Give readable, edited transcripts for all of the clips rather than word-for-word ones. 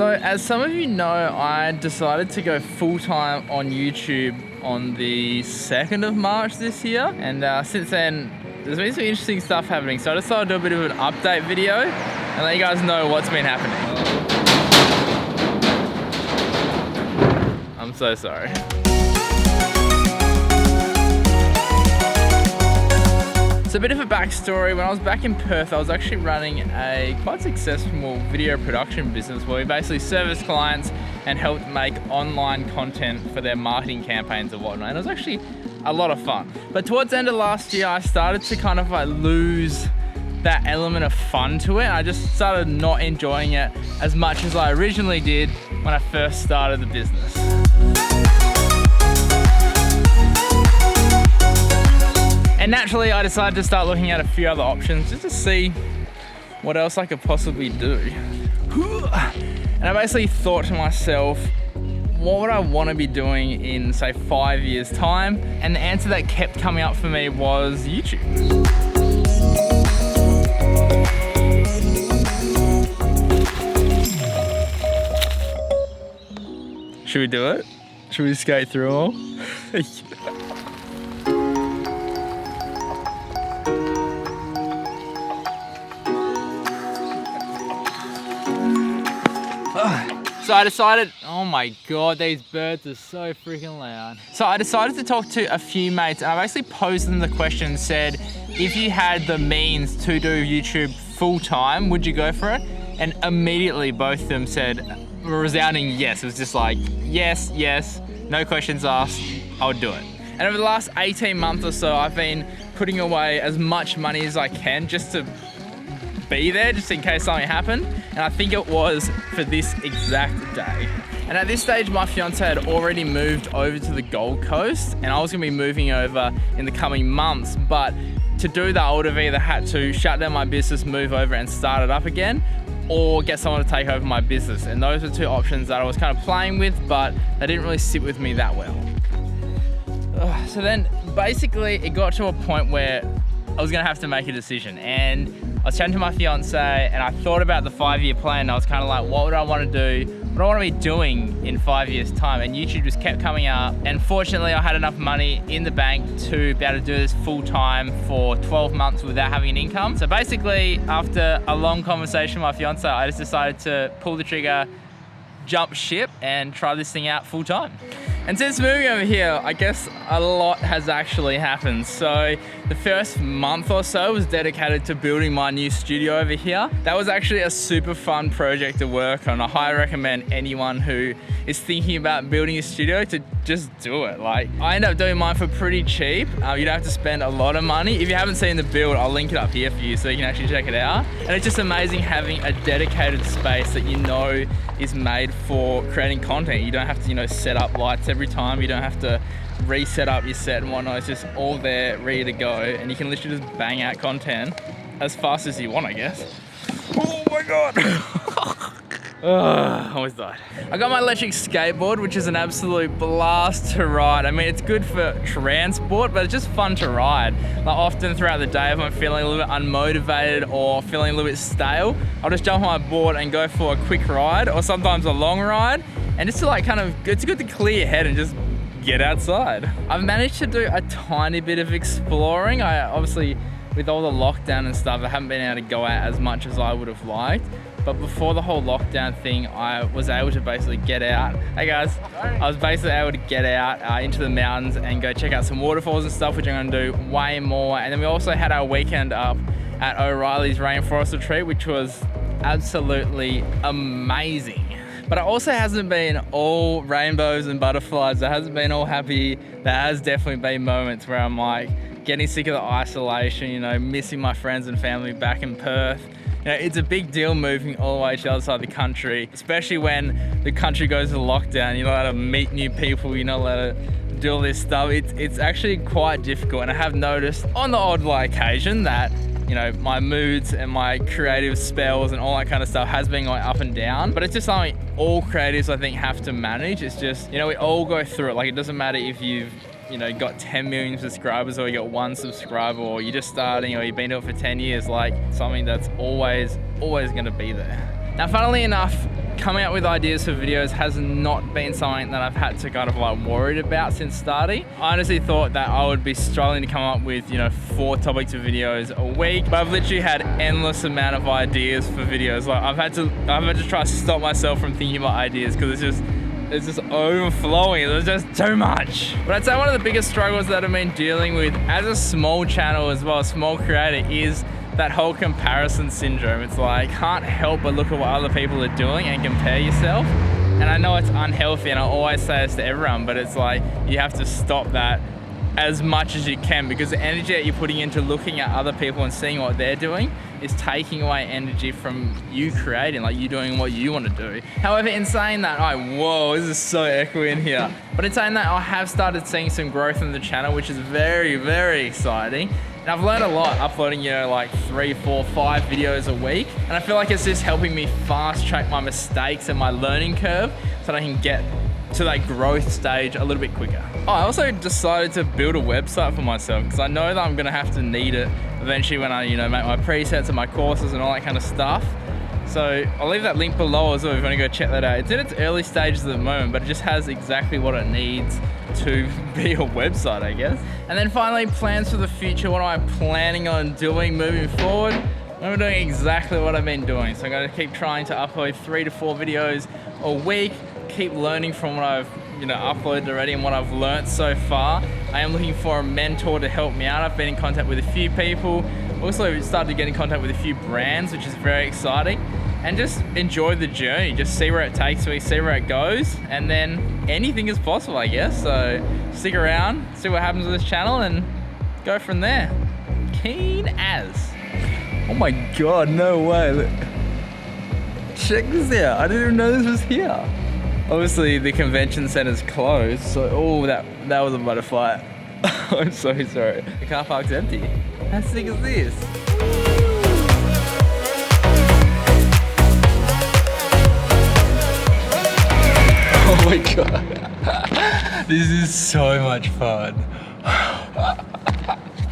So as some of you know, I decided to go full-time on YouTube on the 2nd of March this year. And since then, there's been some interesting stuff happening. So I decided to do a bit of an update video and let you guys know what's been happening. I'm so sorry. So a bit of a backstory, when I was back in Perth, I was actually running a quite successful video production business where we basically serviced clients and helped make online content for their marketing campaigns and whatnot. And it was actually a lot of fun. But towards the end of last year, I started to kind of like lose that element of fun to it. I just started not enjoying it as much as I originally did when I first started the business. And naturally, I decided to start looking at a few other options just to see what else I could possibly do. And I basically thought to myself, what would I want to be doing in, say, 5 years' time? And the answer that kept coming up for me was YouTube. Should we do it? Should we skate through all? So I decided, oh my God, these birds are so freaking loud. So I decided to talk to a few mates, and I basically posed them the question and said, if you had the means to do YouTube full time, would you go for it? And immediately both of them said a resounding yes. It was just like, yes, yes, no questions asked, I'll do it. And over the last 18 months or so, I've been putting away as much money as I can just to be there, just in case something happened. And I think it was for this exact day. And at this stage, my fiance had already moved over to the Gold Coast, and I was gonna be moving over in the coming months. But to do that, I would have either had to shut down my business, move over and start it up again, or get someone to take over my business. And those were two options that I was kind of playing with, but they didn't really sit with me that well. So then basically it got to a point where I was gonna have to make a decision. And I was chatting to my fiance and I thought about the 5-year plan. I was kind of like, what would I want to do? What do I want to be doing in 5 years' time? And YouTube just kept coming up. And fortunately, I had enough money in the bank to be able to do this full time for 12 months without having an income. So basically, after a long conversation with my fiance, I just decided to pull the trigger, jump ship, and try this thing out full time. And since moving over here, I guess a lot has actually happened. So the first month or so was dedicated to building my new studio over here. That was actually a super fun project to work on. I highly recommend anyone who is thinking about building a studio to just do it. Like, I ended up doing mine for pretty cheap. You don't have to spend a lot of money. If you haven't seen the build, I'll link it up here for you so you can actually check it out. And it's just amazing having a dedicated space that you know is made for creating content. You don't have to, set up lights every time. You don't have to reset up your set and whatnot. It's just all there, ready to go. And you can literally just bang out content as fast as you want, I guess. Oh my God. I almost died. I got my electric skateboard, which is an absolute blast to ride. I mean, it's good for transport, but it's just fun to ride. Like, often throughout the day, if I'm feeling a little bit unmotivated or feeling a little bit stale, I'll just jump on my board and go for a quick ride, or sometimes a long ride. And just to it's good to clear your head and just get outside. I've managed to do a tiny bit of exploring. I obviously, with all the lockdown and stuff, I haven't been able to go out as much as I would have liked. But before the whole lockdown thing, I was able to basically get out. Hey guys, I was basically able to get out into the mountains and go check out some waterfalls and stuff, which I'm gonna do way more. And then we also had our weekend up at O'Reilly's Rainforest Retreat, which was absolutely amazing. But it also hasn't been all rainbows and butterflies. It hasn't been all happy. There has definitely been moments where I'm like getting sick of the isolation, missing my friends and family back in Perth. It's a big deal moving all the way to the other side of the country, especially when the country goes to lockdown. You're not allowed to meet new people, you're not allowed to do all this stuff. It's actually quite difficult, and I have noticed on the odd occasion that my moods and my creative spells and all that kind of stuff has been going up and down, but it's just something all creatives, I think, have to manage. It's just, we all go through it. Like, it doesn't matter if you've got 10 million subscribers or you got 1 subscriber, or you're just starting, or you've been doing it for 10 years, like, something that's always going to be there. Now, funnily enough, coming up with ideas for videos has not been something that I've had to kind of like worried about since starting. I honestly thought that I would be struggling to come up with, you know, 4 topics of videos a week, but I've literally had endless amount of ideas for videos. Like I've had to try to stop myself from thinking about ideas because it's just overflowing. There's just too much. But I'd say one of the biggest struggles that I've been dealing with as a small channel as well, a small creator, is that whole comparison syndrome. It's like, can't help but look at what other people are doing and compare yourself. And I know it's unhealthy, and I always say this to everyone, but it's like, you have to stop that as much as you can, because the energy that you're putting into looking at other people and seeing what they're doing is taking away energy from you creating, like you doing what you want to do. However, in saying that, whoa, this is so echoey in here. But in saying that, I have started seeing some growth in the channel, which is very, very exciting. And I've learned a lot uploading, you know, like 3, 4, 5 videos a week. And I feel like it's just helping me fast track my mistakes and my learning curve so that I can get to that growth stage a little bit quicker. I also decided to build a website for myself because I know that I'm gonna have to need it eventually when I, you know, make my presets and my courses and all that kind of stuff. So I'll leave that link below as well if you want to go check that out. It's in its early stages at the moment, but it just has exactly what it needs to be a website, I guess. And then finally, plans for the future. What am I planning on doing moving forward? I'm doing exactly what I've been doing. So I'm gonna keep trying to upload 3 to 4 videos a week, keep learning from what I've, you know, uploaded already and what I've learnt so far. I am looking for a mentor to help me out. I've been in contact with a few people. Also started to get in contact with a few brands, which is very exciting. And just enjoy the journey, just see where it takes me, see where it goes, and then anything is possible, I guess. So stick around, see what happens with this channel, and go from there. Keen as. Oh my God, no way. Look. Check this out, I didn't even know this was here. Obviously the convention center's closed, so oh, that was a butterfly. I'm so sorry. The car park's empty. How sick is this? Oh my God. This is so much fun.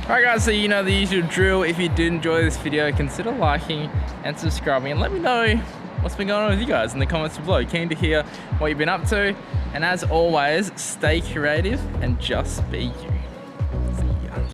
Alright guys, so you know the usual drill. If you did enjoy this video, consider liking and subscribing, and let me know what's been going on with you guys in the comments below. Keen to hear what you've been up to. And as always, stay creative and just be you.